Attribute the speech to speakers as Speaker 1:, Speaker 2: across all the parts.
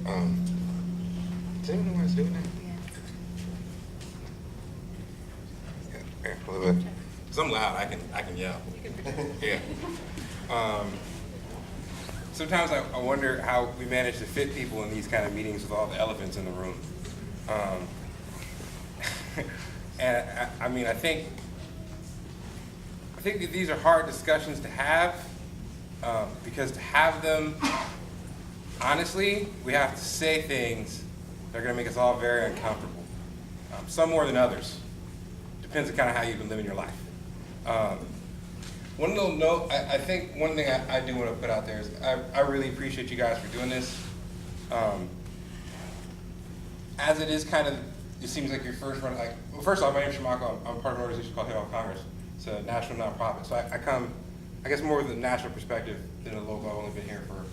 Speaker 1: Does anyone know what it's doing now? Yeah, a little bit. Because I'm loud, I can yell. Yeah. Sometimes I wonder how we manage to fit people in these kind of meetings with all the elephants in the room. And I think that these are hard discussions to have, because to have them honestly, we have to say things that are going to make us all very uncomfortable. Some more than others. Depends on kind of how you've been living your life. One little note, I think one thing I do want to put out there is I really appreciate you guys for doing this. As it is kind of, it seems like your first run, well, first off, my name is Shamako. I'm part of an organization called Hit Off Congress. It's a national nonprofit. So I come, I guess, more with a national perspective than a local. I've only been here for,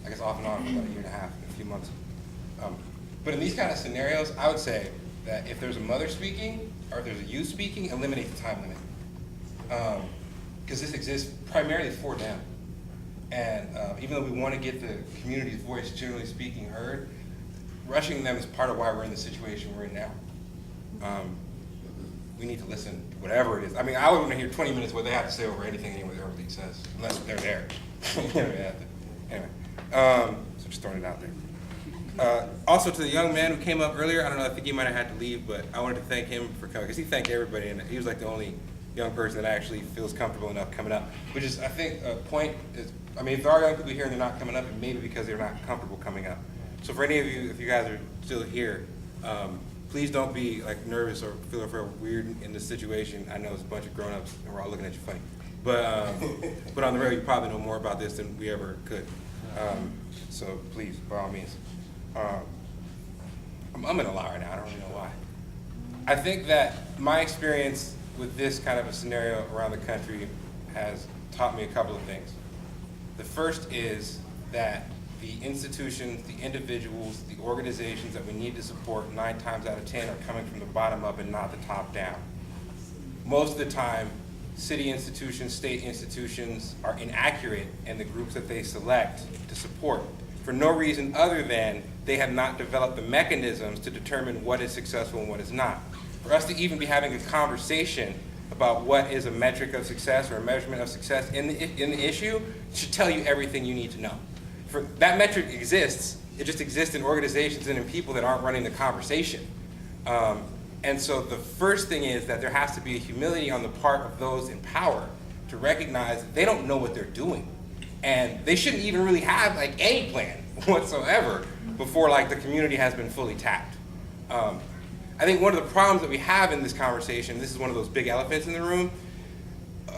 Speaker 1: I guess, off and on for about a year and a half, a few months. But in these kind of scenarios, I would say that if there's a mother speaking or if there's a youth speaking, eliminate the time limit. Because this exists primarily for them. And even though we want to get the community's voice, generally speaking, heard, rushing them is part of why we're in the situation we're in now. We need to listen to whatever it is. I mean, I would want to hear 20 minutes what they have to say over anything anyone ever says, unless they're there. Anyway, so just throwing it out there. Also to the young man who came up earlier, I don't know, I think he might have had to leave, but I wanted to thank him for coming, because he thanked everybody, and he was like the only young person that actually feels comfortable enough coming up, which is, I think, a point is, I mean, if there are young people here and they're not coming up, it may be because they're not comfortable coming up. So for any of you, if you guys are still here, please don't be like nervous or feel weird in this situation. I know it's a bunch of grown-ups and we're all looking at you funny. But on the real, you probably know more about this than we ever could. So please, by all means. I'm in a lot right now, I don't really know why. I think that my experience with this kind of a scenario around the country has taught me a couple of things. The first is that the institutions, the individuals, the organizations that we need to support 9 times out of 10 are coming from the bottom up and not the top down. Most of the time, city institutions, state institutions are inaccurate in the groups that they select to support for no reason other than they have not developed the mechanisms to determine what is successful and what is not. For us to even be having a conversation about what is a metric of success or a measurement of success in the issue should tell you everything you need to know. For that metric exists, it just exists in organizations and in people that aren't running the conversation. And so the first thing is that there has to be a humility on the part of those in power to recognize that they don't know what they're doing. And they shouldn't even really have like any plan whatsoever before like the community has been fully tapped. I think one of the problems that we have in this conversation, this is one of those big elephants in the room.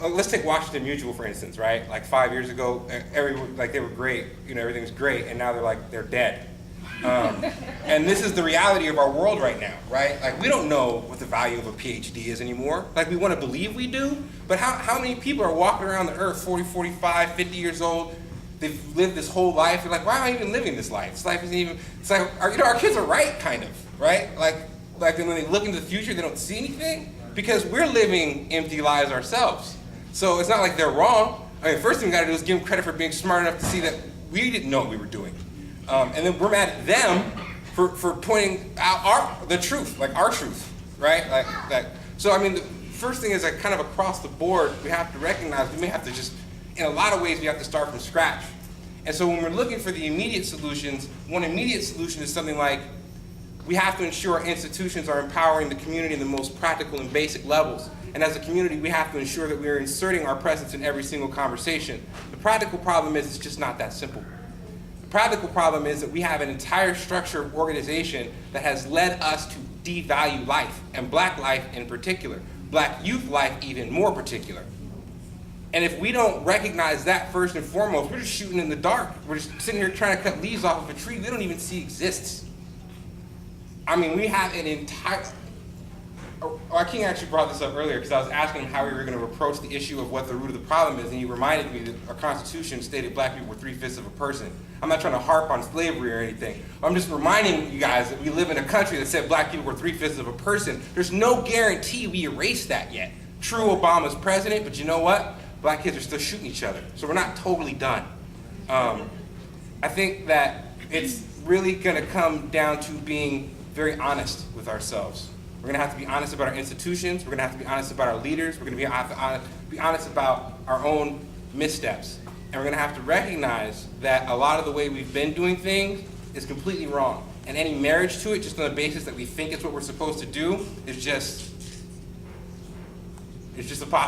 Speaker 1: Let's take Washington Mutual, for instance, right? Like 5 years ago, they were great, you know, everything was great, and now they're dead. And this is the reality of our world right now, right? Like, we don't know what the value of a PhD is anymore. Like, we want to believe we do, but how many people are walking around the earth 40, 45, 50 years old? They've lived this whole life. They're like, why am I even living this life? This life isn't even, it's like, our kids are right, kind of, right? Like when they look into the future, they don't see anything because we're living empty lives ourselves. So it's not like they're wrong. I mean, first thing we got to do is give them credit for being smart enough to see that we didn't know what we were doing. And then we're mad at them for pointing out the truth, like our truth, right? Like. So I mean, the first thing is like kind of across the board, we have to recognize we may have to just, in a lot of ways, we have to start from scratch. And so when we're looking for the immediate solutions, one immediate solution is something like, we have to ensure our institutions are empowering the community in the most practical and basic levels. And as a community, we have to ensure that we are inserting our presence in every single conversation. The practical problem is it's just not that simple. The practical problem is that we have an entire structure of organization that has led us to devalue life, and black life in particular, black youth life even more particular. And if we don't recognize that first and foremost, we're just shooting in the dark. We're just sitting here trying to cut leaves off of a tree we don't even see exists. I mean, we have an entire, our king actually brought this up earlier because I was asking him how we were going to approach the issue of what the root of the problem is, and he reminded me that our Constitution stated black people were 3/5 of a person. I'm not trying to harp on slavery or anything. I'm just reminding you guys that we live in a country that said black people were 3/5 of a person. There's no guarantee we erased that yet. True, Obama's president, but you know what? Black kids are still shooting each other, so we're not totally done. I think that It's really gonna come down to being very honest with ourselves. We're gonna have to be honest about our institutions, we're gonna have to be honest about our leaders, we're gonna be honest about our own missteps. And we're gonna have to recognize that a lot of the way we've been doing things is completely wrong. And any marriage to it, just on the basis that we think it's what we're supposed to do, is just impossible.